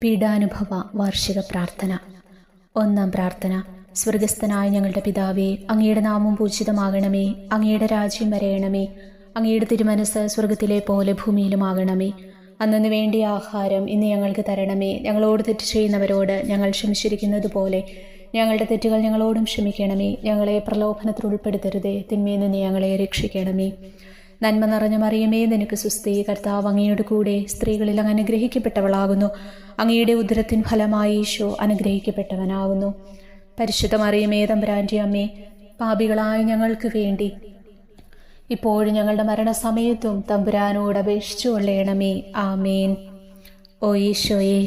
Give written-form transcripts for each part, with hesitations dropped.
പീഡാനുഭവ വാർഷിക പ്രാർത്ഥന. ഒന്നാം പ്രാർത്ഥന. സ്വർഗസ്ഥനായ ഞങ്ങളുടെ പിതാവേ, അങ്ങയുടെ നാമം പൂജിതമാകണമേ. അങ്ങയുടെ രാജ്യം വരയണമേ. അങ്ങയുടെ തിരുമനസ് സ്വർഗത്തിലെ പോലെ ഭൂമിയിലുമാകണമേ. അന്നു വേണ്ടിയ ആഹാരം ഇന്ന് ഞങ്ങൾക്ക് തരണമേ. ഞങ്ങളോട് തെറ്റ് ചെയ്യുന്നവരോട് ഞങ്ങൾ ക്ഷമിച്ചിരിക്കുന്നത് പോലെ ഞങ്ങളുടെ തെറ്റുകൾ ഞങ്ങളോടും ക്ഷമിക്കണമേ. ഞങ്ങളെ പ്രലോഭനത്തിൽ ഉൾപ്പെടുത്തരുതേ, തിന്മയിൽ നിന്ന് ഞങ്ങളെ രക്ഷിക്കണമേ. നന്മ നിറഞ്ഞ മറിയമേ, നിനക്ക് സുസ്തി. കർത്താവ് അങ്ങയുടെ കൂടെ സ്ത്രീകളിൽ അങ്ങ് അനുഗ്രഹിക്കപ്പെട്ടവളാകുന്നു. അങ്ങയുടെ ഉദരത്തിൻ ഫലമായി ഈശോ അനുഗ്രഹിക്കപ്പെട്ടവനാകുന്നു. പരിശുദ്ധ മറിയമേ, തമ്പുരാന്റെ അമ്മേ, പാപികളായ ഞങ്ങൾക്ക് വേണ്ടി ഇപ്പോഴും ഞങ്ങളുടെ മരണസമയത്തും തമ്പുരാനോട് അപേക്ഷിച്ചു കൊള്ളണമേ. ആമേൻ. ഓ ഈശോയെ,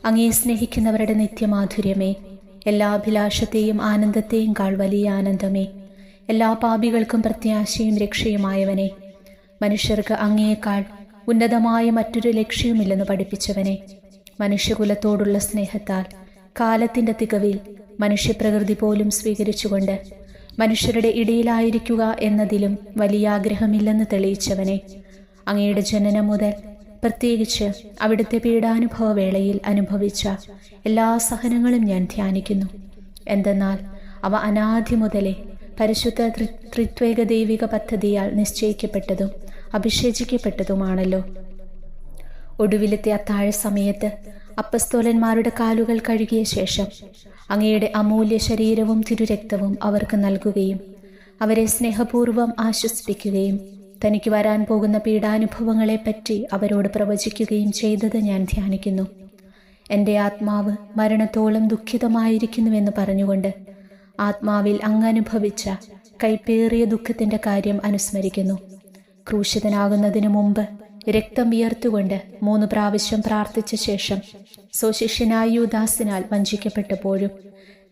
അങ്ങയെ സ്നേഹിക്കുന്നവരുടെ നിത്യമാധുര്യമേ, എല്ലാ അഭിലാഷത്തെയും ആനന്ദത്തെയും കാൾ വലിയ ആനന്ദമേ, എല്ലാ പാപികൾക്കും പ്രത്യാശയും രക്ഷയുമായവനെ, മനുഷ്യർക്ക് അങ്ങയേക്കാൾ ഉന്നതമായ മറ്റൊരു ലക്ഷ്യവുമില്ലെന്ന് പഠിപ്പിച്ചവനെ, മനുഷ്യകുലത്തോടുള്ള സ്നേഹത്താൽ കാലത്തിൻ്റെ തികവിൽ മനുഷ്യപ്രകൃതി പോലും സ്വീകരിച്ചുകൊണ്ട് മനുഷ്യരുടെ ഇടയിലായിരിക്കുക എന്നതിലും വലിയ ആഗ്രഹമില്ലെന്ന് തെളിയിച്ചവനെ, അങ്ങയുടെ ജനനം മുതൽ പ്രത്യേകിച്ച് അവിടുത്തെ പീഡാനുഭവ വേളയിൽ അനുഭവിച്ച എല്ലാ സഹനങ്ങളും ഞാൻ ധ്യാനിക്കുന്നു. എന്തെന്നാൽ അവ അനാദി മുതലേ പരിശുദ്ധ ത്രിത്വേക ദൈവിക പദ്ധതിയാൽ നിശ്ചയിക്കപ്പെട്ടതും അഭിഷേചിക്കപ്പെട്ടതുമാണല്ലോ. ഒടുവിലത്തെ അത്താഴ സമയത്ത് അപ്പസ്തോലന്മാരുടെ കാലുകൾ കഴുകിയ ശേഷം അങ്ങയുടെ അമൂല്യ ശരീരവും തിരുരക്തവും അവർക്ക് നൽകുകയും അവരെ സ്നേഹപൂർവ്വം ആശ്വസിപ്പിക്കുകയും തനിക്ക് വരാൻ പോകുന്ന പീഡാനുഭവങ്ങളെപ്പറ്റി അവരോട് പ്രവചിക്കുകയും ചെയ്തത് ഞാൻ ധ്യാനിക്കുന്നു. എൻ്റെ ആത്മാവ് മരണത്തോളം ദുഃഖിതമായിരിക്കുന്നുവെന്ന് പറഞ്ഞുകൊണ്ട് ആത്മാവിൽ അങ്ങനുഭവിച്ച കൈപ്പേറിയ ദുഃഖത്തിൻ്റെ കാര്യം അനുസ്മരിക്കുന്നു. ക്രൂശിതനാകുന്നതിന് മുമ്പ് രക്തം വിയർത്തുകൊണ്ട് 3 പ്രാവശ്യം പ്രാർത്ഥിച്ച ശേഷം സ്വശിഷ്യനായ യൂദാസിനാൽ വഞ്ചിക്കപ്പെട്ടപ്പോഴും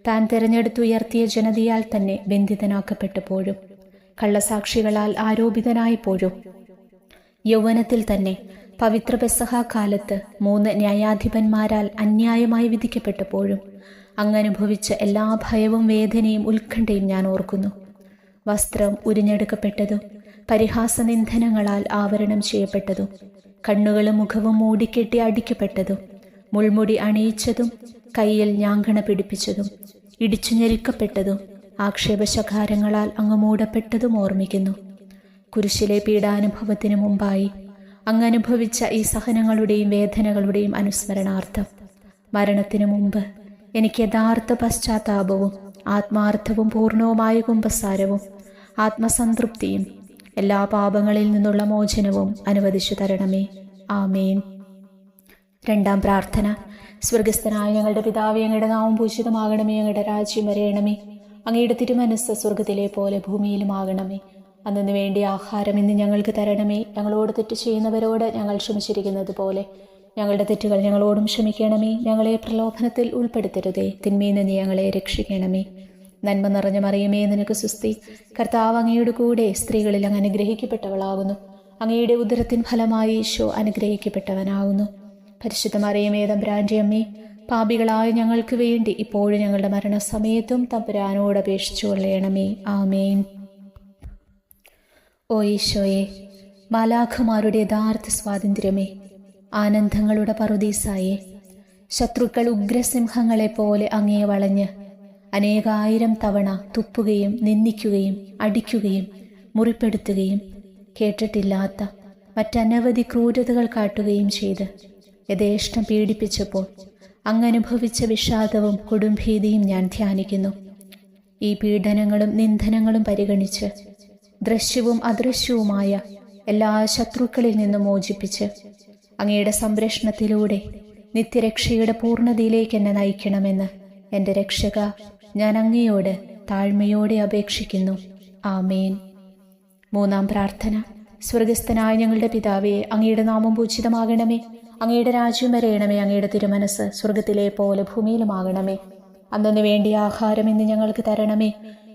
താൻ തിരഞ്ഞെടുത്തുയർത്തിയ ജനതയാൽ തന്നെ ബന്ധിതനാക്കപ്പെട്ടപ്പോഴും കള്ളസാക്ഷികളാൽ ആരോപിതനായപ്പോഴും യൗവനത്തിൽ തന്നെ പവിത്ര പെസഹ കാലത്ത് 3 ന്യായാധിപന്മാരാൽ അന്യായമായി വിധിക്കപ്പെട്ടപ്പോഴും അങ്ങനുഭവിച്ച എല്ലാ ഭയവും വേദനയും ഉത്കണ്ഠയും ഞാൻ ഓർക്കുന്നു. വസ്ത്രം ഉരിഞ്ഞെടുക്കപ്പെട്ടതും പരിഹാസനിന്ദനങ്ങളാൽ ആവരണം ചെയ്യപ്പെട്ടതും കണ്ണുകളും മുഖവും മൂടിക്കെട്ടി അടിക്കപ്പെട്ടതും മുൾമുടി അണിയിച്ചതും കയ്യിൽ ഞാങ്കണ പിടിപ്പിച്ചതും ഇടിച്ചു ഞെരുക്കപ്പെട്ടതും ആക്ഷേപശകാരങ്ങളാൽ അങ്ങ് മൂടപ്പെട്ടതും ഓർമ്മിക്കുന്നു. കുരിശിലെ പീഡാനുഭവത്തിന് മുമ്പായി അങ്ങനുഭവിച്ച ഈ സഹനങ്ങളുടെയും വേദനകളുടെയും അനുസ്മരണാർത്ഥം മരണത്തിനു മുമ്പ് എനിക്ക് യഥാർത്ഥ പശ്ചാത്താപവും ആത്മാർത്ഥവും പൂർണ്ണവുമായ കുമ്പസാരവും ആത്മസംതൃപ്തിയും എല്ലാ പാപങ്ങളിൽ നിന്നുള്ള മോചനവും അനുവദിച്ചു തരണമേ. ആമേൻ. രണ്ടാം പ്രാർത്ഥന. സ്വർഗസ്ഥനായ ഞങ്ങളുടെ പിതാവേ, അങ്ങയുടെ നാമം പൂജിതമാകണമേ. അങ്ങയുടെ രാജ്യം വരയണമേ. അങ്ങയുടെ തിരുമനസ് സ്വർഗത്തിലെ പോലെ ഭൂമിയിലുമാകണമേ. അന്നു വേണ്ടിയ ആഹാരം ഇന്ന് ഞങ്ങൾക്ക് തരണമേ. ഞങ്ങളോട് തെറ്റ് ചെയ്യുന്നവരോട് ഞങ്ങൾ ക്ഷമിച്ചിരിക്കുന്നത് പോലെ ഞങ്ങളുടെ തെറ്റുകൾ ഞങ്ങളോടും ക്ഷമിക്കണമേ. ഞങ്ങളെ പ്രലോഭനത്തിൽ ഉൾപ്പെടുത്തരുതേ, തിന്മയിൽ നിന്ന് ഞങ്ങളെ രക്ഷിക്കണമേ. നന്മ നിറഞ്ഞ മറിയമേ, നിനക്ക് സുസ്തി. കർത്താവ് അങ്ങയുടെ കൂടെ സ്ത്രീകളിൽ അങ്ങ് അനുഗ്രഹിക്കപ്പെട്ടവളാകുന്നു. അങ്ങയുടെ ഉദരത്തിൻ ഫലമായി ഈശോ അനുഗ്രഹിക്കപ്പെട്ടവനാകുന്നു. പരിശുദ്ധ മറിയമേ, തമ്പുരാന്റെ അമ്മേ, പാപികളായ ഞങ്ങൾക്ക് വേണ്ടി ഇപ്പോഴും ഞങ്ങളുടെ മരണസമയത്തും തമ്പുരാനോട് അപേക്ഷിച്ചു കൊള്ളണമേ. ആമേൻ. ഓ ഈശോയെ, മാലാഖമാരുടെ യഥാർത്ഥ സ്വാതന്ത്ര്യമേ, ആനന്ദങ്ങളുടെ പറുദീസായെ, ശത്രുക്കൾ ഉഗ്രസിംഹങ്ങളെപ്പോലെ അങ്ങയെ വളഞ്ഞ് അനേകായിരം തവണ തുപ്പുകയും നിന്ദിക്കുകയും അടിക്കുകയും മുറിപ്പെടുത്തുകയും കേട്ടിട്ടില്ലാത്ത മറ്റനവധി ക്രൂരതകൾ കാട്ടുകയും ചെയ്ത് യഥേഷ്ടം പീഡിപ്പിച്ചപ്പോൾ അങ്ങനുഭവിച്ച വിഷാദവും കൊടുംഭീതിയും ഞാൻ ധ്യാനിക്കുന്നു. ഈ പീഡനങ്ങളും നിന്ദനങ്ങളും പരിഗണിച്ച് ദൃശ്യവും അദൃശ്യവുമായ എല്ലാ ശത്രുക്കളിൽ നിന്നും മോചിപ്പിച്ച് അങ്ങയുടെ സംരക്ഷണത്തിലൂടെ നിത്യരക്ഷയുടെ പൂർണ്ണതയിലേക്ക് എന്നെ നയിക്കണമെന്ന് എൻ്റെ രക്ഷക, ഞാൻ അങ്ങയോട് താഴ്മയോടെ അപേക്ഷിക്കുന്നു. ആമേൻ. മൂന്നാം പ്രാർത്ഥന. സ്വർഗസ്ഥനായ ഞങ്ങളുടെ പിതാവേ, അങ്ങയുടെ നാമം പൂജിതമാകണമേ. അങ്ങയുടെ രാജ്യം വരയണമേ. അങ്ങയുടെ തിരുമനസ് സ്വർഗത്തിലെ പോലെ ഭൂമിയിലുമാകണമേ. അന്നു വേണ്ടിയ ആഹാരം ഇന്ന് ഞങ്ങൾക്ക് തരണമേ.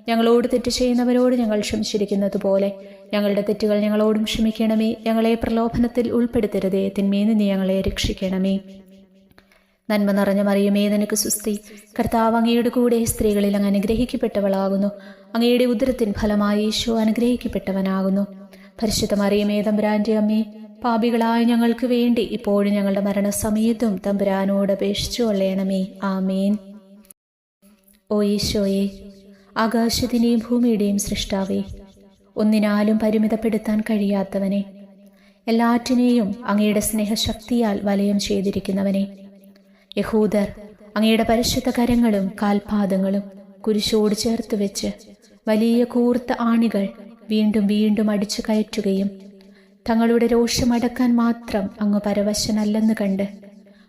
ഞങ്ങളോട് തെറ്റ് ചെയ്യുന്നവരോട് ഞങ്ങൾ ക്ഷമിച്ചിരിക്കുന്നത് പോലെ ഞങ്ങളുടെ തെറ്റുകൾ ഞങ്ങളോടും ക്ഷമിക്കണമേ. ഞങ്ങളെ പ്രലോഭനത്തിൽ ഉൾപ്പെടുത്തരുതേ, തിന്മയിൽ നിന്ന് ഞങ്ങളെ രക്ഷിക്കണമേ. നന്മ നിറഞ്ഞ മറിയമേ, നിനക്ക് സുസ്തി. കർത്താവ് അങ്ങയുടെ കൂടെ സ്ത്രീകളിൽ അങ്ങ് അനുഗ്രഹിക്കപ്പെട്ടവളാകുന്നു. അങ്ങയുടെ ഉദരത്തിൻ ഫലമായി ഈശോ അനുഗ്രഹിക്കപ്പെട്ടവനാകുന്നു. പരിശുദ്ധ മറിയമേ, തമ്പുരാന്റെ അമ്മേ, പാപികളായ ഞങ്ങൾക്ക് വേണ്ടി ഇപ്പോഴും ഞങ്ങളുടെ മരണസമയത്തും തമ്പുരാനോട് അപേക്ഷിച്ചു കൊള്ളണമേ. ആമേൻ. ഓ ഈശോയെ, ആകാശത്തിൻ്റെയും ഭൂമിയുടെയും സൃഷ്ടാവേ, ഒന്നിനാലും പരിമിതപ്പെടുത്താൻ കഴിയാത്തവനെ, എല്ലാറ്റിനെയും അങ്ങയുടെ സ്നേഹശക്തിയാൽ വലയം ചെയ്തിരിക്കുന്നവനെ, യഹൂദർ അങ്ങയുടെ പരിശുദ്ധ കരങ്ങളും കാൽപാദങ്ങളും കുരിശോട് ചേർത്ത് വെച്ച് വലിയ കൂർത്ത ആണികൾ വീണ്ടും വീണ്ടും അടിച്ചു കയറ്റുകയും തങ്ങളുടെ രോഷമടക്കാൻ മാത്രം അങ്ങ് പരവശനല്ലെന്ന് കണ്ട്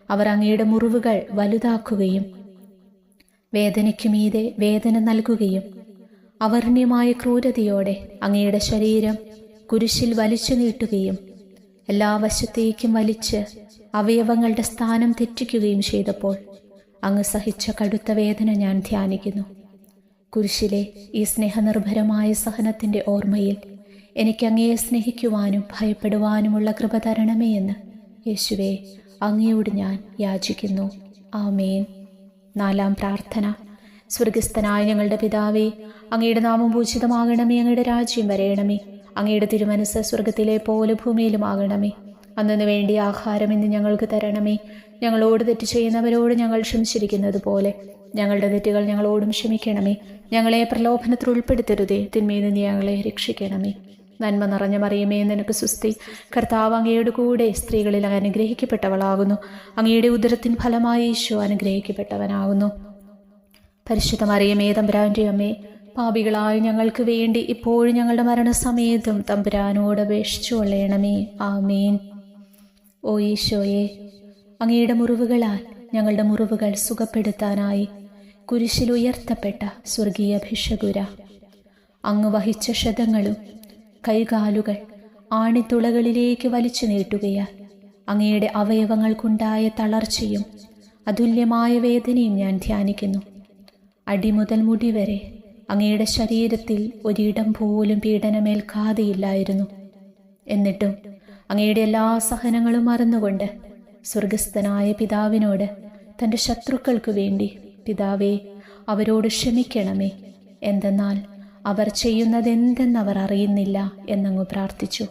അവർ അങ്ങയുടെ മുറിവുകൾ വലുതാക്കുകയും വേദനയ്ക്കുമീതെ വേദന നൽകുകയും അവർണ്യമായ ക്രൂരതയോടെ അങ്ങയുടെ ശരീരം കുരിശിൽ വലിച്ചു നീട്ടുകയും എല്ലാ വശത്തേക്കും വലിച്ച് അവയവങ്ങളുടെ സ്ഥാനം തെറ്റിക്കുകയും ചെയ്തപ്പോൾ അങ്ങ് സഹിച്ച കടുത്ത വേദന ഞാൻ ധ്യാനിക്കുന്നു. കുരിശിലെ ഈ സ്നേഹനിർഭരമായ സഹനത്തിൻ്റെ ഓർമ്മയിൽ എനിക്ക് അങ്ങയെ സ്നേഹിക്കുവാനും ഭയപ്പെടുവാനുമുള്ള കൃപ തരണമേ എന്ന് യേശുവേ അങ്ങയോട് ഞാൻ യാചിക്കുന്നു. ആമേൻ. 4-ാം പ്രാർത്ഥന. സ്വർഗസ്ഥനായ ഞങ്ങളുടെ പിതാവേ, അങ്ങയുടെ നാമം പൂജിതമാകണമേ, അങ്ങയുടെ രാജ്യം വരയണമേ, അങ്ങയുടെ തിരുമനസ് സ്വർഗത്തിലെ പോലെ ഭൂമിയിലുമാകണമേ. അന്നു വേണ്ടി ആഹാരം ഇന്ന് ഞങ്ങൾക്ക് തരണമേ. ഞങ്ങളോട് തെറ്റ് ചെയ്യുന്നവരോട് ഞങ്ങൾ ക്ഷമിച്ചിരിക്കുന്നത് പോലെ ഞങ്ങളുടെ തെറ്റുകൾ ഞങ്ങളോടും ക്ഷമിക്കണമേ. ഞങ്ങളെ പ്രലോഭനത്തിൽ ഉൾപ്പെടുത്തരുതേ, തിന്മയിൽ നിന്ന് ഞങ്ങളെ രക്ഷിക്കണമേ. നന്മ നിറഞ്ഞ മറിയമേ, നിനക്ക് സുസ്തി. കർത്താവ് അങ്ങയുടെ കൂടെ സ്ത്രീകളിൽ അങ്ങ് അനുഗ്രഹിക്കപ്പെട്ടവളാകുന്നു. അങ്ങയുടെ ഉദരത്തിൻ ഫലമായി ഈശോ അനുഗ്രഹിക്കപ്പെട്ടവനാകുന്നു. പരിശുദ്ധ മറിയമേ, തമ്പുരാൻ്റെ അമ്മേ, പാപികളായ ഞങ്ങൾക്ക് വേണ്ടി ഇപ്പോഴും ഞങ്ങളുടെ മരണസമയത്തും തമ്പുരാനോട് അപേക്ഷിച്ചു കൊള്ളണമേ. ആമേൻ. ഓ ഈശോയെ, അങ്ങയുടെ മുറിവുകളാൽ ഞങ്ങളുടെ മുറിവുകൾ സുഖപ്പെടുത്താനായി കുരിശിൽ ഉയർത്തപ്പെട്ട സ്വർഗീയ ഭിഷഗുര, അങ്ങ് വഹിച്ച ക്ഷതങ്ങളും കൈകാലുകൾ ആണിത്തുളകളിലേക്ക് വലിച്ചു നീട്ടുകയാൽ അങ്ങയുടെ അവയവങ്ങൾക്കുണ്ടായ തളർച്ചയും അതുല്യമായ വേദനയും ഞാൻ ധ്യാനിക്കുന്നു. അടിമുതൽ മുടി വരെ അങ്ങയുടെ ശരീരത്തിൽ ഒരിടം പോലും പീഡനമേൽക്കാതെയില്ലായിരുന്നു. എന്നിട്ടും അങ്ങയുടെ എല്ലാ സഹനങ്ങളും മറന്നുകൊണ്ട് സ്വർഗസ്ഥനായ പിതാവിനോട് തൻ്റെ ശത്രുക്കൾക്ക് വേണ്ടി, പിതാവേ അവരോട് ക്ഷമിക്കണമേ, എന്തെന്നാൽ അവർ ചെയ്യുന്നതെന്തെന്നവർ അറിയുന്നില്ല എന്നങ്ങ് പ്രാർത്ഥിച്ചു.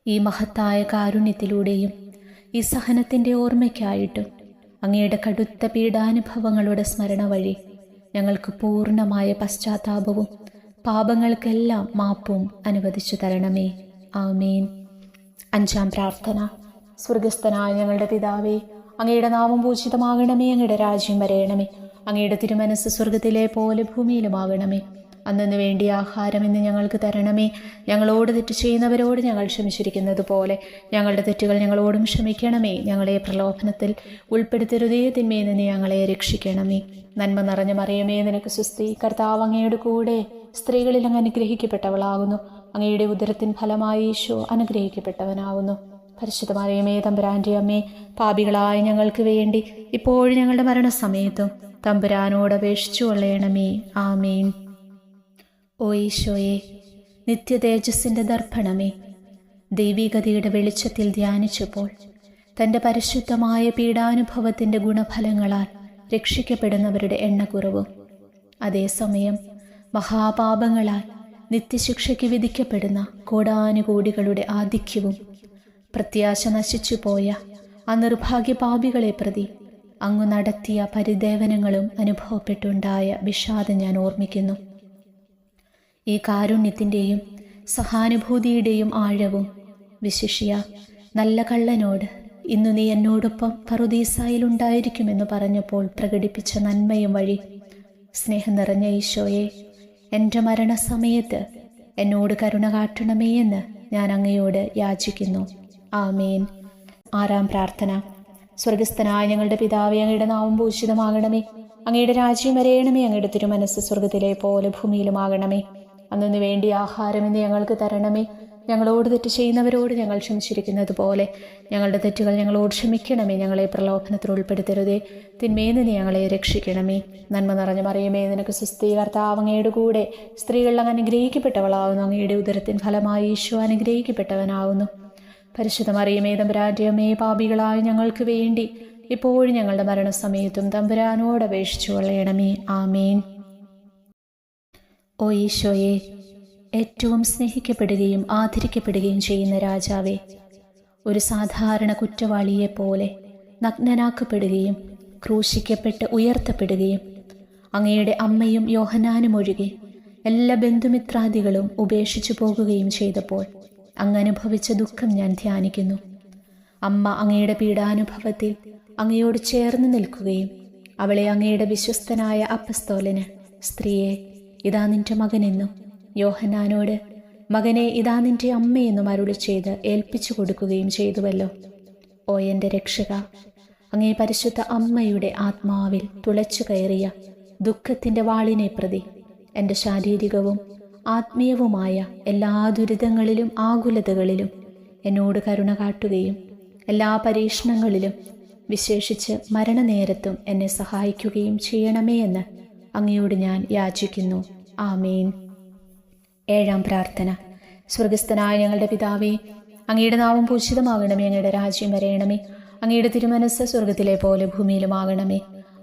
ഈ മഹത്തായ കാരുണ്യത്തിലൂടെയും ഈ സഹനത്തിൻ്റെ ഓർമ്മയ്ക്കായിട്ടും അങ്ങയുടെ കടുത്ത പീഡാനുഭവങ്ങളുടെ സ്മരണ വഴി ഞങ്ങൾക്ക് പൂർണ്ണമായ പശ്ചാത്താപവും പാപങ്ങൾക്കെല്ലാം മാപ്പും അനുവദിച്ചു തരണമേ. ആമേൻ. 5-ാം പ്രാർത്ഥന. സ്വർഗസ്ഥനായ ഞങ്ങളുടെ പിതാവേ, അങ്ങയുടെ നാമം പൂജിതമാകണമേ, അങ്ങയുടെ രാജ്യം വരയണമേ, അങ്ങയുടെ തിരുമനസ് സ്വർഗത്തിലെ പോലെ ഭൂമിയിലുമാകണമേ. അന്നു വേണ്ടി ആഹാരം ഇന്ന് ഞങ്ങൾക്ക് തരണമേ. ഞങ്ങളോട് തെറ്റ് ചെയ്യുന്നവരോട് ഞങ്ങൾ ക്ഷമിച്ചിരിക്കുന്നത് പോലെ ഞങ്ങളുടെ തെറ്റുകൾ ഞങ്ങളോടും ക്ഷമിക്കണമേ. ഞങ്ങളെ പ്രലോഭനത്തിൽ ഉൾപ്പെടുത്തരുതേ, തിന്മയിൽ നിന്ന് ഞങ്ങളെ രക്ഷിക്കണമേ. നന്മ നിറഞ്ഞ മറിയമേ, നിനക്ക് സുസ്തി. കർത്താവ് അങ്ങയുടെ കൂടെ സ്ത്രീകളിൽ അങ്ങ് അനുഗ്രഹിക്കപ്പെട്ടവളാകുന്നു. അങ്ങയുടെ ഉദരത്തിൻ ഫലമായി ഈശോ അനുഗ്രഹിക്കപ്പെട്ടവനാകുന്നു. പരിശുദ്ധ മറിയമേ, തമ്പുരാൻ്റെ അമ്മേ, പാപികളായ ഞങ്ങൾക്ക് വേണ്ടി ഇപ്പോഴും ഞങ്ങളുടെ മരണസമയത്തും തമ്പുരാനോട് അപേക്ഷിച്ചു കൊള്ളണമേ. ആമേൻ. ഓ ഈശോയെ, നിത്യതേജസ്സിൻ്റെ ദർപ്പണമേ, ദൈവികതയുടെ വെളിച്ചത്തിൽ ധ്യാനിച്ചപ്പോൾ തൻ്റെ പരിശുദ്ധമായ പീഡാനുഭവത്തിൻ്റെ ഗുണഫലങ്ങളാൽ രക്ഷിക്കപ്പെടുന്നവരുടെ എണ്ണക്കുറവും അതേസമയം മഹാപാപങ്ങളാൽ നിത്യശിക്ഷയ്ക്ക് വിധിക്കപ്പെടുന്ന കോടാനുകോടികളുടെ ആധിക്യവും പ്രത്യാശ നശിച്ചുപോയ ആ നിർഭാഗ്യ പാപികളെ പ്രതി അങ്ങ് നടത്തിയ പരിദേവനങ്ങളും അനുഭവപ്പെട്ടുണ്ടായ വിഷാദം ഞാൻ ഓർമ്മിക്കുന്നു. ഈ കാരുണ്യത്തിൻ്റെയും സഹാനുഭൂതിയുടെയും ആഴവും വിശിഷ്യ നല്ല കള്ളനോട് ഇന്നു നീ എന്നോടൊപ്പം പറുദീസായിലുണ്ടായിരിക്കുമെന്ന് പറഞ്ഞപ്പോൾ പ്രകടിപ്പിച്ച നന്മയും വഴി സ്നേഹം നിറഞ്ഞ ഈശോയെ, എൻ്റെ മരണസമയത്ത് എന്നോട് കരുണ കാട്ടണമേ എന്ന് ഞാൻ അങ്ങയോട് യാചിക്കുന്നു. ആമേൻ. 6-ാം പ്രാർത്ഥന. സ്വർഗസ്ഥനായ ഞങ്ങളുടെ പിതാവേ, അങ്ങയുടെ നാമം പൂജിതമാകണമേ, അങ്ങയുടെ രാജ്യം വരയണമേ, അങ്ങയുടെ തിരുമനസ് സ്വർഗത്തിലെ പോലെ ഭൂമിയിലുമാകണമേ. അന്നു വേണ്ടി ആഹാരം ഇന്ന് ഞങ്ങൾക്ക് തരണമേ. ഞങ്ങളോട് തെറ്റ് ചെയ്യുന്നവരോട് ഞങ്ങൾ ക്ഷമിച്ചിരിക്കുന്നത് പോലെ ഞങ്ങളുടെ തെറ്റുകൾ ഞങ്ങളോട് ക്ഷമിക്കണമേ. ഞങ്ങളെ പ്രലോഭനത്തിൽ ഉൾപ്പെടുത്തരുതേ, തിന്മയിൽ നിന്ന് ഞങ്ങളെ രക്ഷിക്കണമേ. നന്മ നിറഞ്ഞ മറിയമേ, നിനക്ക് സുസ്തി. കർത്താവ് അങ്ങയുടെ കൂടെ സ്ത്രീകൾ അങ്ങ് അനുഗ്രഹിക്കപ്പെട്ടവളാകുന്നു. അങ്ങയുടെ ഉദരത്തിൻ ഫലമായി ഈശോ അനുഗ്രഹിക്കപ്പെട്ടവനാകുന്നു. പരിശുദ്ധ മറിയമേ, തമ്പുരാൻ്റെ അമ്മേ, പാപികളായ ഞങ്ങൾക്ക് വേണ്ടി ഇപ്പോഴും ഞങ്ങളുടെ മരണസമയത്തും തമ്പുരാനോട് അപേക്ഷിച്ചു കൊള്ളണമേ. ആമേൻ. ഓ ഈശോയെ, ഏറ്റവും സ്നേഹിക്കപ്പെടുകയും ആദരിക്കപ്പെടുകയും ചെയ്യുന്ന രാജാവേ, ഒരു സാധാരണ കുറ്റവാളിയെപ്പോലെ നഗ്നനാക്കപ്പെടുകയും ക്രൂശിക്കപ്പെട്ട് ഉയർത്തപ്പെടുകയും അങ്ങയുടെ അമ്മയും യോഹന്നാനും ഒഴികെ എല്ലാ ബന്ധുമിത്രാദികളും ഉപേക്ഷിച്ചു പോകുകയും ചെയ്തപ്പോൾ അങ്ങ് അനുഭവിച്ച ദുഃഖം ഞാൻ ധ്യാനിക്കുന്നു. അമ്മ അങ്ങയുടെ പീഡാനുഭവത്തിൽ അങ്ങയോട് ചേർന്ന് നിൽക്കുകയും അവളെ അങ്ങയുടെ വിശ്വസ്തനായ അപ്പസ്തോലന്, സ്ത്രീയെ ഇതാ നിന്റെ മകനെന്നും യോഹന്നാനോട്, മകനെ ഇതാ നിന്റെ അമ്മയെന്നും അരുളി ചെയ്ത് ഏൽപ്പിച്ചു കൊടുക്കുകയും ചെയ്തുവല്ലോ. ഓ എൻ്റെ രക്ഷക, അങ്ങേ പരിശുദ്ധ അമ്മയുടെ ആത്മാവിൽ തുളച്ചു കയറിയ ദുഃഖത്തിൻ്റെ വാളിനെ പ്രതി എൻ്റെ ശാരീരികവും ആത്മീയവുമായ എല്ലാ ദുരിതങ്ങളിലും ആകുലതകളിലും എന്നോട് കരുണ കാട്ടുകയും എല്ലാ പരീക്ഷണങ്ങളിലും വിശേഷിച്ച് മരണനേരത്തും എന്നെ സഹായിക്കുകയും ചെയ്യണമേ എന്ന് അങ്ങയോട് ഞാൻ യാചിക്കുന്നു. ആമേൻ. 7-ാം പ്രാർത്ഥന. സ്വർഗസ്ഥനായ ഞങ്ങളുടെ പിതാവേ, അങ്ങയുടെ നാമം പൂജിതമാകണമേ, അങ്ങയുടെ രാജ്യം വരയണമേ, അങ്ങയുടെ തിരുമനസ്സ് സ്വർഗത്തിലെ പോലെ ഭൂമിയിലുമാകണമേ.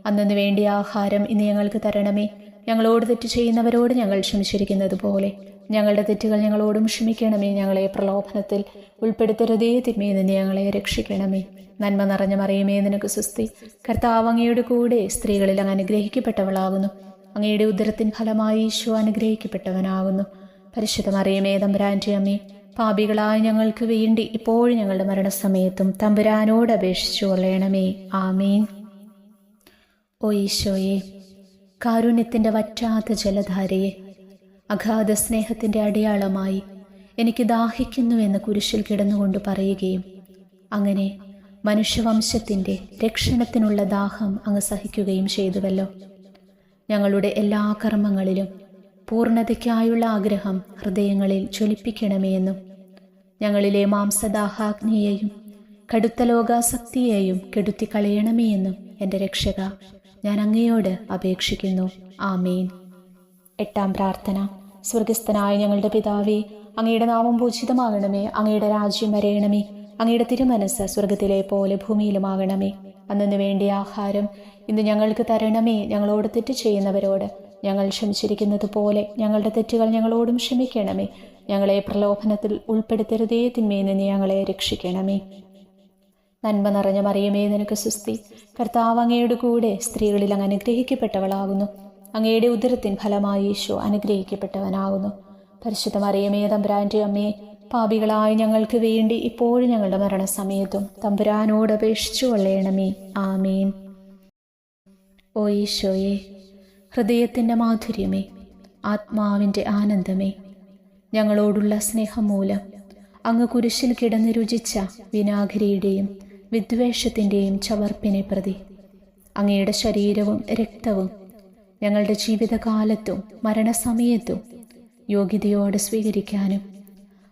അന്നു വേണ്ടിയ ആഹാരം ഇന്ന് ഞങ്ങൾക്ക് തരണമേ. ഞങ്ങളോട് തെറ്റ് ചെയ്യുന്നവരോട് ഞങ്ങൾ ക്ഷമിച്ചിരിക്കുന്നത് പോലെ ഞങ്ങളുടെ തെറ്റുകൾ ഞങ്ങളോടും ക്ഷമിക്കണമേ. ഞങ്ങളെ പ്രലോഭനത്തിൽ ഉൾപ്പെടുത്തരുതേ, തിന്മയിൽ നിന്ന് ഞങ്ങളെ രക്ഷിക്കണമേ. നന്മ നിറഞ്ഞ മറിയമേ, നിനക്ക് സ്വസ്തി. കർത്താവ് അങ്ങയുടെ കൂടെ സ്ത്രീകളിൽ അങ്ങ് അനുഗ്രഹിക്കപ്പെട്ടവളാകുന്നു. അങ്ങയുടെ ഉദരത്തിൻ ഫലമായി ഈശോ അനുഗ്രഹിക്കപ്പെട്ടവനാകുന്നു. പരിശുദ്ധ മറിയമേ, തമ്പുരാൻ്റെ അമ്മേ, പാപികളായ ഞങ്ങൾക്ക് വേണ്ടി ഇപ്പോഴും ഞങ്ങളുടെ മരണസമയത്തും തമ്പുരാനോട് അപേക്ഷിച്ചു കൊള്ളണമേ. ആമേൻ. ഓ ഈശോയെ, കാരുണ്യത്തിൻ്റെ വറ്റാത്ത ജലധാരയെ, അഗാധ സ്നേഹത്തിൻ്റെ അടയാളമായി എനിക്ക് ദാഹിക്കുന്നുവെന്ന് കുരിശിൽ കിടന്നുകൊണ്ട് പറയുകയും അങ്ങനെ മനുഷ്യവംശത്തിൻ്റെ രക്ഷണത്തിനുള്ള ദാഹം അങ്ങ് സഹിക്കുകയും ചെയ്തുവല്ലോ. ഞങ്ങളുടെ എല്ലാ കർമ്മങ്ങളിലും പൂർണ്ണതയ്ക്കായുള്ള ആഗ്രഹം ഹൃദയങ്ങളിൽ ജ്വലിപ്പിക്കണമേ എന്നും ഞങ്ങളിലെ മാംസദാഹാഗ്നിയെയും കടുത്ത ലോകാസക്തിയെയും കെടുത്തിക്കളയണമേ എന്നും എൻ്റെ രക്ഷക ഞാൻ അങ്ങയോട് അപേക്ഷിക്കുന്നു. ആമേൻ. 8-ാം പ്രാർത്ഥന. സ്വർഗസ്ഥനായ ഞങ്ങളുടെ പിതാവേ, അങ്ങയുടെ നാമം പൂജിതമാകണമേ, അങ്ങയുടെ രാജ്യം വരയണമേ, അങ്ങയുടെ തിരുമനസ്സ് സ്വർഗത്തിലെ പോലെ ഭൂമിയിലുമാകണമേ. അന്നു വേണ്ടിയ ആഹാരം ഇന്ന് ഞങ്ങൾക്ക് തരണമേ. ഞങ്ങളോട് തെറ്റ് ചെയ്യുന്നവരോട് ഞങ്ങൾ ക്ഷമിച്ചിരിക്കുന്നത് പോലെ ഞങ്ങളുടെ തെറ്റുകൾ ഞങ്ങളോടും ക്ഷമിക്കണമേ. ഞങ്ങളെ പ്രലോഭനത്തിൽ ഉൾപ്പെടുത്തരുതേ, തിന്മയിൽ നിന്ന് ഞങ്ങളെ രക്ഷിക്കണമേ. നന്മ നിറഞ്ഞ മറിയമേ, നിനക്ക് സ്വസ്തി. കർത്താവ് അങ്ങയുടെ കൂടെ സ്ത്രീകളിൽ അങ്ങ് അനുഗ്രഹിക്കപ്പെട്ടവളാകുന്നു. അങ്ങയുടെ ഉദരത്തിൻ ഫലമായി ഈശോ അനുഗ്രഹിക്കപ്പെട്ടവനാകുന്നു. പരിശുദ്ധ മറിയമേ, തമ്പുരാൻ്റെ അമ്മയെ, പാപികളായ ഞങ്ങൾക്ക് വേണ്ടി ഇപ്പോഴും ഞങ്ങളുടെ മരണസമയത്തും തമ്പുരാനോട് അപേക്ഷിച്ചു കൊള്ളണമേ. ആമേൻ. ഓ ഈശോയെ, ഹൃദയത്തിൻ്റെ മാധുര്യമേ, ആത്മാവിൻ്റെ ആനന്ദമേ, ഞങ്ങളോടുള്ള സ്നേഹം മൂലം അങ്ങ് കുരിശിൽ കിടന്ന് രുചിച്ച വിനാഗിരിയുടെയും വിദ്വേഷത്തിൻ്റെയും ചവർപ്പിനെ പ്രതി അങ്ങയുടെ ശരീരവും രക്തവും ഞങ്ങളുടെ ജീവിതകാലത്തും മരണസമയത്തും യോഗ്യതയോടെ സ്വീകരിക്കാനും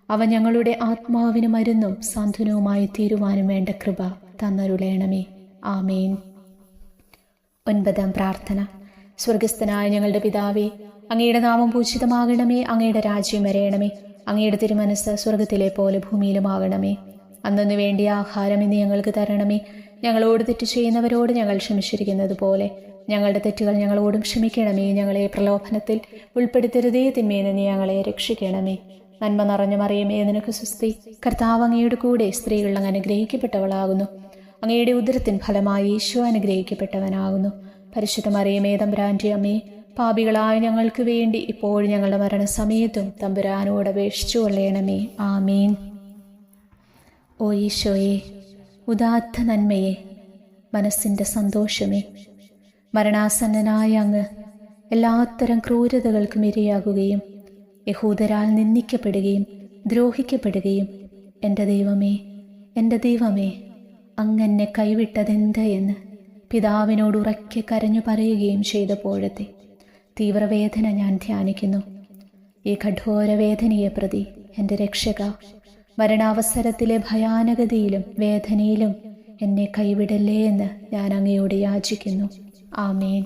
അവ ഞങ്ങളുടെ ആത്മാവിന് മരുന്നും സാന്ത്വനവുമായി തീരുവാനും വേണ്ട കൃപ തന്നരുളേണമേ. ആമേൻ. 9-ാം പ്രാർത്ഥന. സ്വർഗസ്ഥനായ ഞങ്ങളുടെ പിതാവേ, അങ്ങയുടെ നാമം പൂജിതമാകണമേ, അങ്ങയുടെ രാജ്യം വരയണമേ, അങ്ങയുടെ തിരുമനസ്സ് സ്വർഗത്തിലെ പോലെ ഭൂമിയിലുമാകണമേ. അന്നു വേണ്ടിയ ആഹാരം ഇന്ന് ഞങ്ങൾക്ക് തരണമേ. ഞങ്ങളോട് തെറ്റ് ചെയ്യുന്നവരോട് ഞങ്ങൾ ക്ഷമിച്ചിരിക്കുന്നത് പോലെ ഞങ്ങളുടെ തെറ്റുകൾ ഞങ്ങളോടും ക്ഷമിക്കണമേ. ഞങ്ങളെ പ്രലോഭനത്തിൽ ഉൾപ്പെടുത്തരുതേ, തിന്മയിൽ നിന്ന് ഞങ്ങളെ രക്ഷിക്കണമേ. നന്മ നിറഞ്ഞ മറിയമേ, നിനക്ക് സ്വസ്തി. കർത്താവ് അങ്ങയുടെ കൂടെ സ്ത്രീകൾ അങ്ങ് അനുഗ്രഹിക്കപ്പെട്ടവളാകുന്നു. അങ്ങയുടെ ഉദരത്തിൻ ഫലമായി ഈശോ അനുഗ്രഹിക്കപ്പെട്ടവനാകുന്നു. പരിശുദ്ധ മറിയമേ, തമ്പുരാൻ്റെ അമ്മേ, പാപികളായ ഞങ്ങൾക്ക് വേണ്ടി ഇപ്പോഴും ഞങ്ങളുടെ മരണസമയത്തും തമ്പുരാനോട് അപേക്ഷിച്ചു കൊള്ളണമേ. ആമേൻ. ഓ ഈശോയെ, ഉദാത്ത നന്മയെ, മനസ്സിൻ്റെ സന്തോഷമേ, മരണാസന്നനായ അങ്ങ് എല്ലാത്തരം ക്രൂരതകൾക്കും ഇരയാകുകയും യഹൂദരാൽ നിന്ദിക്കപ്പെടുകയും ദ്രോഹിക്കപ്പെടുകയും എൻ്റെ ദൈവമേ, എൻ്റെ ദൈവമേ, അങ്ങെന്നെ കൈവിട്ടതെന്ത് എന്ന് പിതാവിനോട് ഉറക്കെ കരഞ്ഞു പറയുകയും ചെയ്തപ്പോഴത്തെ തീവ്രവേദന ഞാൻ ധ്യാനിക്കുന്നു. ഈ കഠോരവേദനയെ പ്രതി എൻ്റെ രക്ഷക, മരണാവസരത്തിലെ ഭയാനകതയിലും വേദനയിലും എന്നെ കൈവിടല്ലേ എന്ന് ഞാൻ അങ്ങയോട് യാചിക്കുന്നു. ആമേൻ.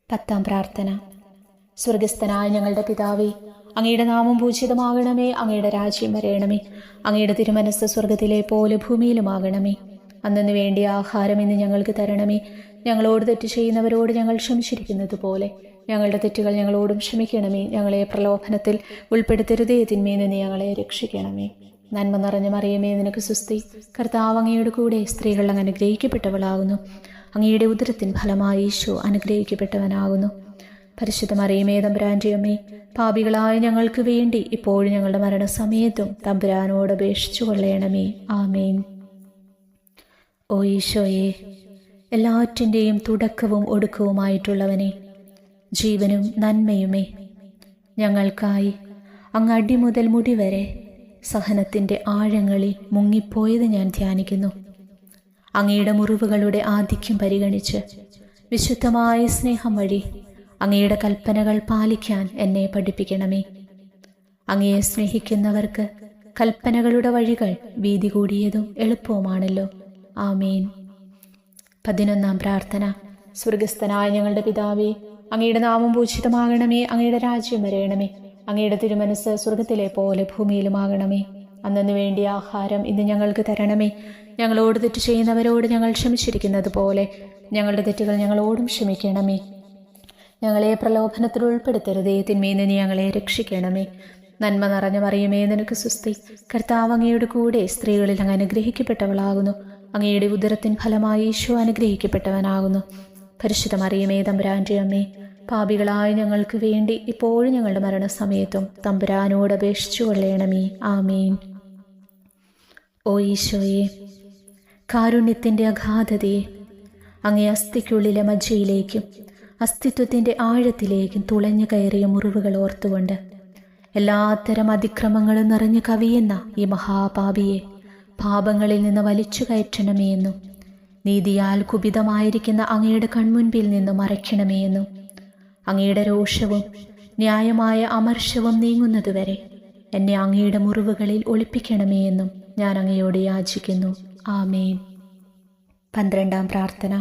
10-ാം പ്രാർത്ഥന. സ്വർഗസ്ഥനായ ഞങ്ങളുടെ പിതാവേ, അങ്ങയുടെ നാമം പൂജിതമാകണമേ, അങ്ങയുടെ രാജ്യം വരയണമേ, അങ്ങയുടെ തിരുമനസ്സ് സ്വർഗത്തിലെ പോലെ ഭൂമിയിലുമാകണമേ. അന്നു വേണ്ടിയ ആഹാരം ഇന്ന് ഞങ്ങൾക്ക് തരണമേ. ഞങ്ങളോട് തെറ്റ് ചെയ്യുന്നവരോട് ഞങ്ങൾ ക്ഷമിച്ചിരിക്കുന്നത് പോലെ ഞങ്ങളുടെ തെറ്റുകൾ ഞങ്ങളോടും ക്ഷമിക്കണമേ. ഞങ്ങളെ പ്രലോഭനത്തിൽ ഉൾപ്പെടുത്തരുതേ, തിന്മയിൽ നിന്ന് ഞങ്ങളെ രക്ഷിക്കണമേ. നന്മ നിറഞ്ഞ മറിയമേ, നിനക്ക് സുസ്തി. കർത്താവ് അങ്ങയുടെ കൂടെ സ്ത്രീകൾ അങ്ങ് അനുഗ്രഹിക്കപ്പെട്ടവളാകുന്നു. അങ്ങയുടെ ഉദരത്തിൻ ഫലമായി ഈശോ അനുഗ്രഹിക്കപ്പെട്ടവനാകുന്നു. പരിശുദ്ധ മറിയമേ, തമ്പുരാൻ്റെ അമ്മേ, പാപികളായ ഞങ്ങൾക്ക് വേണ്ടി ഇപ്പോഴും ഞങ്ങളുടെ മരണസമയത്തും തമ്പുരാനോട് അപേക്ഷിച്ചു കൊള്ളണമേ. ആമേൻ. ഓ ഈശോയെ, എല്ലാറ്റിൻ്റെയും തുടക്കവും ഒടുക്കവുമായിട്ടുള്ളവനെ, ജീവനും നന്മയുമേ, ഞങ്ങൾക്കായി അങ്ങ് അടിമുതൽ മുടി വരെ സഹനത്തിൻ്റെ ആഴങ്ങളിൽ മുങ്ങിപ്പോയത് ഞാൻ ധ്യാനിക്കുന്നു. അങ്ങയുടെ മുറിവുകളുടെ ആധിക്യം പരിഗണിച്ച് വിശുദ്ധമായ സ്നേഹം വഴി അങ്ങയുടെ കൽപ്പനകൾ പാലിക്കാൻ എന്നെ പഠിപ്പിക്കണമേ. അങ്ങയെ സ്നേഹിക്കുന്നവർക്ക് കൽപ്പനകളുടെ വഴികൾ വീതി കൂടിയതും എളുപ്പവുമാണല്ലോ. ആമേൻ. 11 പ്രാർത്ഥന. സ്വർഗസ്ഥനായ ഞങ്ങളുടെ പിതാവേ, അങ്ങയുടെ നാമം പൂജിതമാകണമേ. അങ്ങയുടെ രാജ്യം വരയണമേ. അങ്ങയുടെ തിരുമനസ് സ്വർഗത്തിലെ പോലെ ഭൂമിയിലുമാകണമേ. അന്നു വേണ്ടിയ ആഹാരം ഇന്ന് ഞങ്ങൾക്ക് തരണമേ. ഞങ്ങളോട് തെറ്റ് ചെയ്യുന്നവരോട് ഞങ്ങൾ ക്ഷമിച്ചിരിക്കുന്നത് പോലെ ഞങ്ങളുടെ തെറ്റുകൾ ഞങ്ങളോടും ക്ഷമിക്കണമേ. ഞങ്ങളെ പ്രലോഭനത്തിൽ ഉൾപ്പെടുത്തരുതേ, തിന്മയിൽ നിന്ന് ഞങ്ങളെ രക്ഷിക്കണമേ. നന്മ നിറഞ്ഞ മറിയമേ, നിനക്ക് സുസ്തി. കർത്താവ് അങ്ങയുടെ കൂടെ സ്ത്രീകളിൽ അങ്ങ് അനുഗ്രഹിക്കപ്പെട്ടവളാകുന്നു. അങ്ങയുടെ ഉദരത്തിൻ ഫലമായി ഈശോ അനുഗ്രഹിക്കപ്പെട്ടവനാകുന്നു. പരിശുദ്ധ മറിയമേ, തമ്പുരാൻ്റെ അമ്മേ, പാപികളായ ഞങ്ങൾക്ക് വേണ്ടി ഇപ്പോഴും ഞങ്ങളുടെ മരണസമയത്തും തമ്പുരാനോട് അപേക്ഷിച്ചു കൊള്ളണമേ. ആമേൻ. ഓ ഈശോയെ, കാരുണ്യത്തിൻ്റെ അഗാധതയെ, അങ്ങേ അസ്ഥിക്കുള്ളിലെ മജ്ജയിലേക്കും അസ്തിത്വത്തിൻ്റെ ആഴത്തിലേക്കും തുളഞ്ഞു കയറിയ മുറിവുകൾ ഓർത്തുകൊണ്ട് എല്ലാത്തരം അതിക്രമങ്ങളും നിറഞ്ഞു കവിയുന്ന ഈ മഹാപാപിയെ പാപങ്ങളിൽ നിന്ന് വലിച്ചു കയറ്റണമേ എന്നും നീതിയാൽ കുപിതമായിരിക്കുന്ന അങ്ങയുടെ കൺമുൻപിൽ നിന്ന് മറയ്ക്കണമേ എന്നും അങ്ങയുടെ രോഷവും ന്യായമായ അമർഷവും നീങ്ങുന്നതുവരെ എന്നെ അങ്ങയുടെ മുറിവുകളിൽ ഒളിപ്പിക്കണമേ എന്നും ഞാൻ അങ്ങയോട് യാചിക്കുന്നു. ആമേൻ. 12 പ്രാർത്ഥന.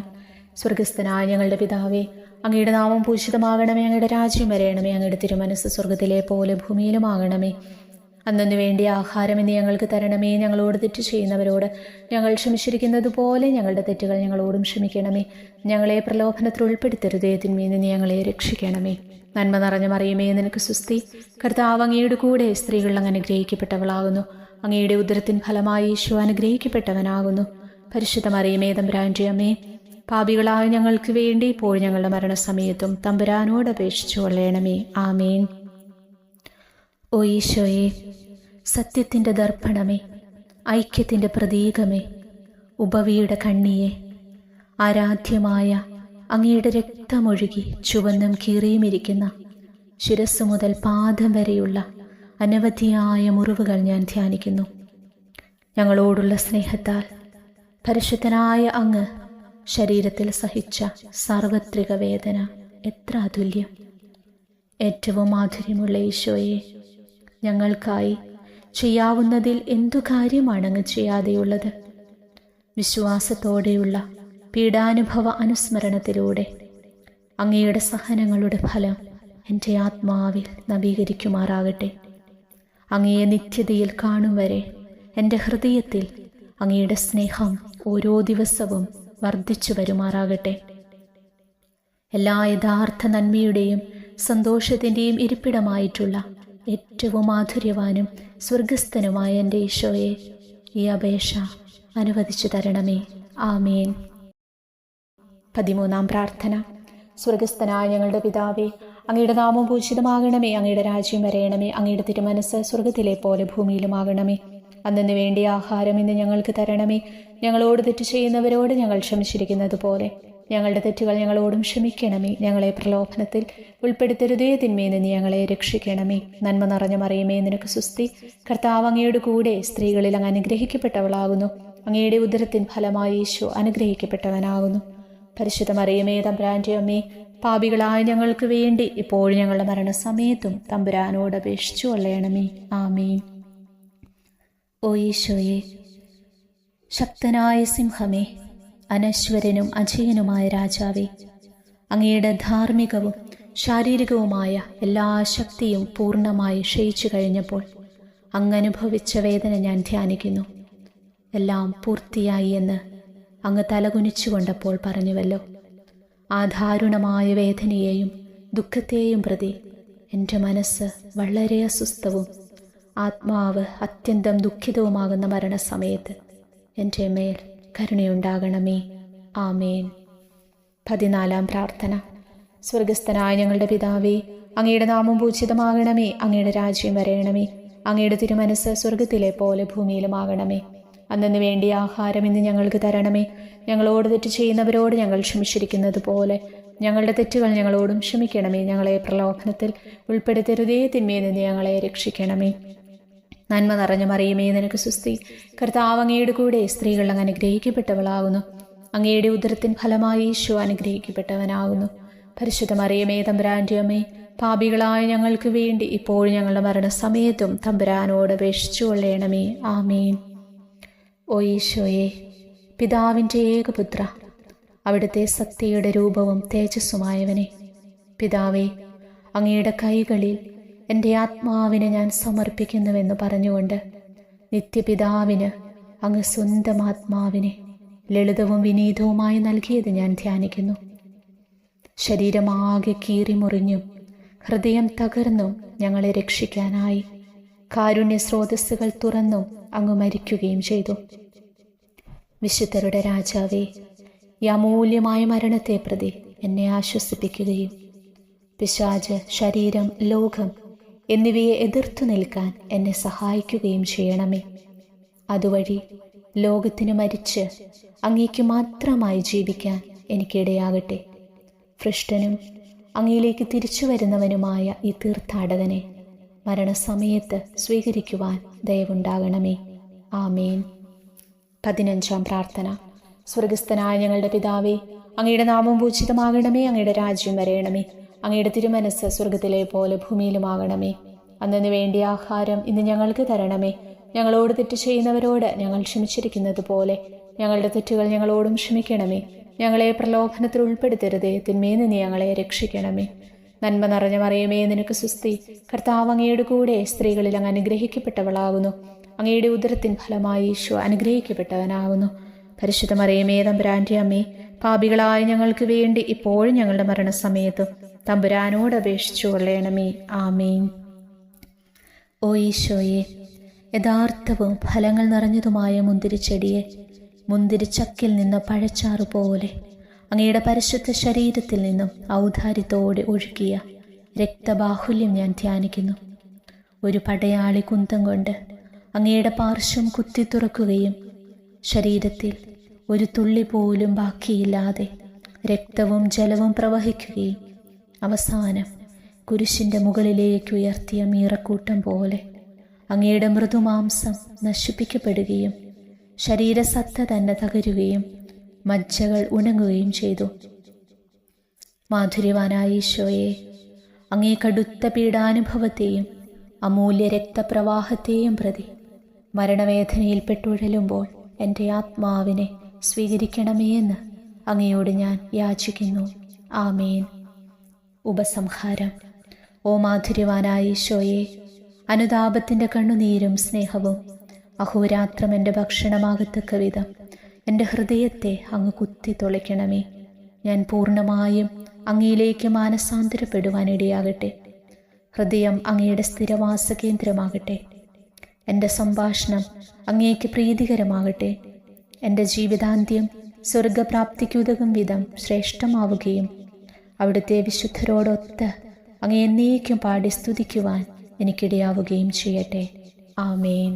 സ്വർഗസ്ഥനായ ഞങ്ങളുടെ പിതാവേ, അങ്ങയുടെ നാമം പൂജിതമാകണമേ. അങ്ങയുടെ രാജ്യം വരയണമേ. അങ്ങയുടെ തിരുമനസ് സ്വർഗത്തിലെ പോലെ ഭൂമിയിലുമാകണമേ. അന്നു വേണ്ടിയ ആഹാരം ഇന്ന് ഞങ്ങൾക്ക് തരണമേ. ഞങ്ങളോട് തെറ്റ് ചെയ്യുന്നവരോട് ഞങ്ങൾ ക്ഷമിച്ചിരിക്കുന്നത് പോലെ ഞങ്ങളുടെ തെറ്റുകൾ ഞങ്ങളോടും ക്ഷമിക്കണമേ. ഞങ്ങളെ പ്രലോഭനത്തിൽ ഉൾപ്പെടുത്തരുതേ, തിന്മയിൽ നിന്ന് ഞങ്ങളെ രക്ഷിക്കണമേ. നന്മ നിറഞ്ഞ മറിയമേ, നിനക്ക് സുസ്തി. കർത്താവ് അങ്ങയുടെ കൂടെ സ്ത്രീകൾ അങ്ങ് അനുഗ്രഹിക്കപ്പെട്ടവളാകുന്നു. അങ്ങയുടെ ഉദരത്തിൻ ഫലമായി ഈശോ അനുഗ്രഹിക്കപ്പെട്ടവനാകുന്നു. പരിശുദ്ധ മറിയമേ, തമ്പുരാൻ്റെ അമ്മേ, പാപികളായ ഞങ്ങൾക്ക് വേണ്ടി ഇപ്പോൾ ഞങ്ങളുടെ മരണസമയത്തും തമ്പുരാനോട് അപേക്ഷിച്ചു കൊള്ളണമേ. ആമേൻ. ഓ ഈശോയെ, സത്യത്തിൻ്റെ ദർപ്പണമേ, ഐക്യത്തിൻ്റെ പ്രതീകമേ, ഉപവിയുടെ കണ്ണിയെ, ആരാധ്യമായ അങ്ങയുടെ രക്തമൊഴുകി ചുവന്നും കീറിയുമിരിക്കുന്ന ശിരസ് മുതൽ പാദം വരെയുള്ള അനവധിയായ മുറിവുകൾ ഞാൻ ധ്യാനിക്കുന്നു. ഞങ്ങളോടുള്ള സ്നേഹത്താൽ പരിശുദ്ധനായ അങ്ങ് ശരീരത്തിൽ സഹിച്ച സാർവത്രിക വേദന എത്ര അതുല്യം. ഏറ്റവും മാധുര്യമുള്ള ഈശോയെ, ഞങ്ങൾക്കായി ചെയ്യാവുന്നതിൽ എന്തു കാര്യമാണ് അങ്ങ് ചെയ്യാതെയുള്ളത്? വിശ്വാസത്തോടെയുള്ള പീഡാനുഭവ അനുസ്മരണത്തിലൂടെ അങ്ങയുടെ സഹനങ്ങളുടെ ഫലം എൻ്റെ ആത്മാവിൽ നവീകരിക്കുമാറാകട്ടെ. അങ്ങയെ നിത്യതയിൽ കാണും വരെ എൻ്റെ ഹൃദയത്തിൽ അങ്ങയുടെ സ്നേഹം ഓരോ ദിവസവും വർദ്ധിച്ചു വരുമാറാകട്ടെ. എല്ലാ യഥാർത്ഥ നന്മയുടെയും സന്തോഷത്തിൻ്റെയും ഇരിപ്പിടമായിട്ടുള്ള ഏറ്റവും മാധുര്യവാനും സ്വർഗസ്ഥനുമായ എൻ്റെ ഈശോയെ, ഈ അപേക്ഷ അനുവദിച്ചു തരണമേ. ആമേൻ. 13 പ്രാർത്ഥന. സ്വർഗസ്ഥനായ ഞങ്ങളുടെ പിതാവേ, അങ്ങയുടെ നാമം പൂജിതമാകണമേ. അങ്ങയുടെ രാജ്യം വരയണമേ. അങ്ങയുടെ തിരുമനസ് സ്വർഗത്തിലെ പോലെ ഭൂമിയിലുമാകണമേ. അന്നു വേണ്ടിയ ആഹാരം ഇന്ന് ഞങ്ങൾക്ക് തരണമേ. ഞങ്ങളോട് തെറ്റ് ചെയ്യുന്നവരോട് ഞങ്ങൾ ക്ഷമിച്ചിരിക്കുന്നത് പോലെ ഞങ്ങളുടെ തെറ്റുകൾ ഞങ്ങളോടും ക്ഷമിക്കണമേ. ഞങ്ങളെ പ്രലോഭനത്തിൽ ഉൾപ്പെടുത്തരുതേ, തിന്മയിൽ നിന്ന് ഞങ്ങളെ രക്ഷിക്കണമേ. നന്മ നിറഞ്ഞ മറിയമേ, നിനക്ക് സുസ്തി. കർത്താവ് അങ്ങയുടെ കൂടെ സ്ത്രീകളിൽ അങ്ങ് അനുഗ്രഹിക്കപ്പെട്ടവളാകുന്നു. അങ്ങയുടെ ഉദരത്തിൻ ഫലമായി ഈശോ അനുഗ്രഹിക്കപ്പെട്ടവനാകുന്നു. പരിശുദ്ധ മറിയമേ, തമ്പുരാൻ്റെ അമ്മേ, പാപികളായ ഞങ്ങൾക്ക് വേണ്ടി ഇപ്പോഴും ഞങ്ങളുടെ മരണസമയത്തും തമ്പുരാനോട് അപേക്ഷിച്ചു കൊള്ളണമേ. ആമേൻ. ഓ ഈശോയെ, ശക്തനായ സിംഹമേ, അനശ്വരനും അജയനുമായ രാജാവേ, അങ്ങയുടെ ധാർമ്മികവും ശാരീരികവുമായ എല്ലാ ശക്തിയും പൂർണ്ണമായി ക്ഷയിച്ചു കഴിഞ്ഞപ്പോൾ അങ്ങ് അനുഭവിച്ച വേദന ഞാൻ ധ്യാനിക്കുന്നു. എല്ലാം പൂർത്തിയായി എന്ന് അങ്ങ് തലകുനിച്ചു കൊണ്ടപ്പോൾ പറഞ്ഞുവല്ലോ. ആ ദാരുണമായ വേദനയെയും ദുഃഖത്തെയും പ്രതി എൻ്റെ മനസ്സ് വളരെ അസ്വസ്ഥവും ആത്മാവ് അത്യന്തം ദുഃഖിതവുമാകുന്ന മരണസമയത്ത് എൻ്റെ മേൽ കരുണയുണ്ടാകണമേ. ആമേൻ. 14 പ്രാർത്ഥന. സ്വർഗസ്ഥനായ ഞങ്ങളുടെ പിതാവേ, അങ്ങയുടെ നാമം പൂജിതമാകണമേ. അങ്ങയുടെ രാജ്യം വരയണമേ. അങ്ങയുടെ തിരുമനസ്സ് സ്വർഗത്തിലെ പോലെ ഭൂമിയിലുമാകണമേ. അന്നു വേണ്ടിയ ആഹാരം ഇന്ന് ഞങ്ങൾക്ക് തരണമേ. ഞങ്ങളോട് തെറ്റ് ചെയ്യുന്നവരോട് ഞങ്ങൾ ക്ഷമിച്ചിരിക്കുന്നത് പോലെ ഞങ്ങളുടെ തെറ്റുകൾ ഞങ്ങളോടും ക്ഷമിക്കണമേ. ഞങ്ങളെ പ്രലോഭനത്തിൽ ഉൾപ്പെടുത്തരുതേ, തിന്മയിൽ നിന്ന് ഞങ്ങളെ രക്ഷിക്കണമേ. നന്മ നിറഞ്ഞ മറിയമേ, നിനക്ക് സുസ്തി. കർത്താവ് അങ്ങയുടെ കൂടെ സ്ത്രീകൾ അങ്ങ് അനുഗ്രഹിക്കപ്പെട്ടവളാകുന്നു. അങ്ങയുടെ ഉദരത്തിൻ ഫലമായി ഈശോ അനുഗ്രഹിക്കപ്പെട്ടവനാകുന്നു. പരിശുദ്ധ മറിയമേ, തമ്പുരാൻ്റെ അമ്മേ, പാപികളായ ഞങ്ങൾക്ക് വേണ്ടി ഇപ്പോഴും ഞങ്ങളുടെ മരണസമയത്തും തമ്പുരാനോട് അപേക്ഷിച്ചു കൊള്ളണമേ. ആമേൻ. ഓ ഈശോയെ, പിതാവിൻ്റെ ഏകപുത്ര, അവിടുത്തെ സത്യയുടെ രൂപവും തേജസ്സുമായവനെ, പിതാവേ, അങ്ങയുടെ കൈകളിൽ എൻ്റെ ആത്മാവിനെ ഞാൻ സമർപ്പിക്കുന്നുവെന്ന് പറഞ്ഞുകൊണ്ട് നിത്യപിതാവിന് അങ്ങ് സ്വന്തം ആത്മാവിനെ ലളിതവും വിനീതവുമായി നൽകിയത് ഞാൻ ധ്യാനിക്കുന്നു. ശരീരമാകെ കീറിമുറിഞ്ഞും ഹൃദയം തകർന്നും ഞങ്ങളെ രക്ഷിക്കാനായി കാരുണ്യ സ്രോതസ്സുകൾ തുറന്നും അങ്ങ് മരിക്കുകയും ചെയ്തു. വിശുദ്ധരുടെ രാജാവേ, ഈ അമൂല്യമായ മരണത്തെ പ്രതി എന്നെ ആശ്വസിപ്പിക്കുകയും പിശാച്, ശരീരം, ലോകം എന്നിവയെ എതിർത്തു നിൽക്കാൻ എന്നെ സഹായിക്കുകയും ചെയ്യണമേ. അതുവഴി ലോകത്തിന് മരിച്ച് അങ്ങേക്ക് മാത്രമായി ജീവിക്കാൻ എനിക്കിടയാകട്ടെ. ഭ്രഷ്ടനും അങ്ങയിലേക്ക് തിരിച്ചു വരുന്നവനുമായ ഈ തീർത്ഥാടകനെ മരണസമയത്ത് സ്വീകരിക്കുവാൻ ദയവുണ്ടാകണമേ. ആമേൻ. 15 പ്രാർത്ഥന. സ്വർഗസ്ഥനായ ഞങ്ങളുടെ പിതാവേ, അങ്ങയുടെ നാമം പൂജിതമാകണമേ. അങ്ങയുടെ രാജ്യം വരയണമേ. അങ്ങയുടെ തിരുമനസ്സ് സ്വർഗത്തിലെ പോലെ ഭൂമിയിലുമാകണമേ. അന്നു വേണ്ടിയ ആഹാരം ഇന്ന് ഞങ്ങൾക്ക് തരണമേ. ഞങ്ങളോട് തെറ്റ് ചെയ്യുന്നവരോട് ഞങ്ങൾ ക്ഷമിച്ചിരിക്കുന്നത് പോലെ ഞങ്ങളുടെ തെറ്റുകൾ ഞങ്ങളോടും ക്ഷമിക്കണമേ. ഞങ്ങളെ പ്രലോഭനത്തിൽ ഉൾപ്പെടുത്തരുതേ, തിന്മയിൽ നിന്ന് ഞങ്ങളെ രക്ഷിക്കണമേ. നന്മ നിറഞ്ഞ മറിയമേ, നിനക്ക് സുസ്തി. കർത്താവ് അങ്ങയുടെ കൂടെ സ്ത്രീകളിൽ അങ്ങ് അനുഗ്രഹിക്കപ്പെട്ടവളാകുന്നു. അങ്ങയുടെ ഉദരത്തിൻ ഫലമായി ഈശോ അനുഗ്രഹിക്കപ്പെട്ടവനാകുന്നു. പരിശുദ്ധ മറിയമേ, തമ്പുരാൻ്റെ അമ്മേ, പാപികളായ ഞങ്ങൾക്ക് വേണ്ടി ഇപ്പോഴും ഞങ്ങളുടെ മരണസമയത്തും തമ്പുരാനോട് അപേക്ഷിച്ചു കൊള്ളണമേ. ആമേൻ. ഓ ഈശോയെ, യഥാർത്ഥവും ഫലങ്ങൾ നിറഞ്ഞതുമായ മുന്തിരിച്ചെടിയെ മുന്തിരിച്ചക്കിൽ നിന്ന് പഴച്ചാറു പോലെ അങ്ങയുടെ പരിശുദ്ധ ശരീരത്തിൽ നിന്നും ഔദാര്യത്തോടെ ഒഴുകിയ രക്തബാഹുല്യം ഞാൻ ധ്യാനിക്കുന്നു. ഒരു പടയാളി കുന്തം കൊണ്ട് അങ്ങയുടെ പാർശ്വം കുത്തി തുറക്കുകയും ശരീരത്തിൽ ഒരു തുള്ളി പോലും ബാക്കിയില്ലാതെ രക്തവും ജലവും പ്രവഹിക്കുകയും അവസാനം കുരിശിൻ്റെ മുകളിലേക്ക് ഉയർത്തിയ മീറക്കൂട്ടം പോലെ അങ്ങയുടെ മൃദുമാംസം നശിപ്പിക്കപ്പെടുകയും ശരീരസത്ത തന്നെ തകരുകയും മജ്ജകൾ ഉണങ്ങുകയും ചെയ്തു. മാധുര്യവാനായ ഈശോയെ, അങ്ങേ കടുത്ത പീഡാനുഭവത്തെയും അമൂല്യ രക്തപ്രവാഹത്തെയും പ്രതി മരണവേദനയിൽപ്പെട്ടുഴലുമ്പോൾ എൻ്റെ ആത്മാവിനെ സ്വീകരിക്കണമേ എന്ന് അങ്ങയോട് ഞാൻ യാചിക്കുന്നു. ആമേൻ. ഉപസംഹാരം. ഓ മാധുര്യവാനായ ഈശോയെ, അനുതാപത്തിൻ്റെ കണ്ണുനീരും സ്നേഹവും അഹോരാത്രം എൻ്റെ ഭക്ഷണമാകത്തക്ക വിധം എൻ്റെ ഹൃദയത്തെ അങ്ങ് കുത്തി തുളയ്ക്കണമേ. ഞാൻ പൂർണ്ണമായും അങ്ങയിലേക്ക് മാനസാന്തരപ്പെടുവാനിടയാകട്ടെ. ഹൃദയം അങ്ങയുടെ സ്ഥിരവാസ കേന്ദ്രമാകട്ടെ. എൻ്റെ സംഭാഷണം അങ്ങേക്ക് പ്രീതികരമാകട്ടെ. എൻ്റെ ജീവിതാന്ത്യം സ്വർഗപ്രാപ്തിക്കുതകും വിധം ശ്രേഷ്ഠമാവുകയും അവിടുത്തെ വിശുദ്ധരോടൊത്ത് അങ്ങ് എന്നേക്കും പാടി സ്തുതിക്കുവാൻ എനിക്കിടയാവുകയും ചെയ്യട്ടെ. ആമേൻ.